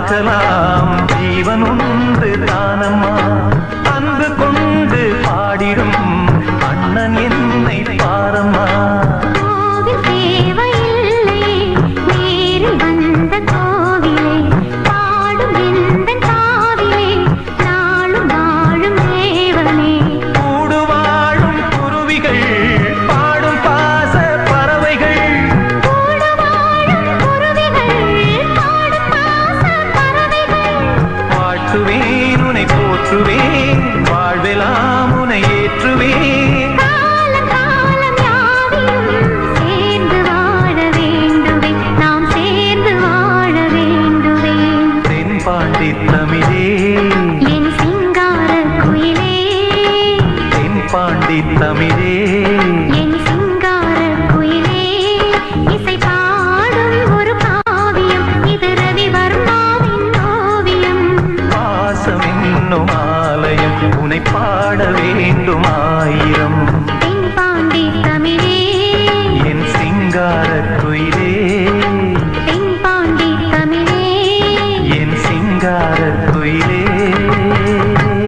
பார்க்கலாம் ஜீவன் ஒன்று தானம்மா அன்பு கொண்டு பாடிடும் அண்ணன் என்னை பாரம்மா வாழ்வெல்லாம் உனை ஏற்றுவேன் காலம் காலம் யாவையும் சேர்ந்து வாழ வேண்டுவே நாம் சேர்ந்து வாழ வேண்டுவே தென்பாண்டி தமிழே என் சிங்கார குயிலே தென்பாண்டி தமிழே என் சிங்கார குயிலே இசை பாடும் ஒரு காவியம் இது ரவிவர்மாவின் ஓவியம் பாசம் என்னும் ஆலயம் உனை பாட வேண்டும் ஆயிரம்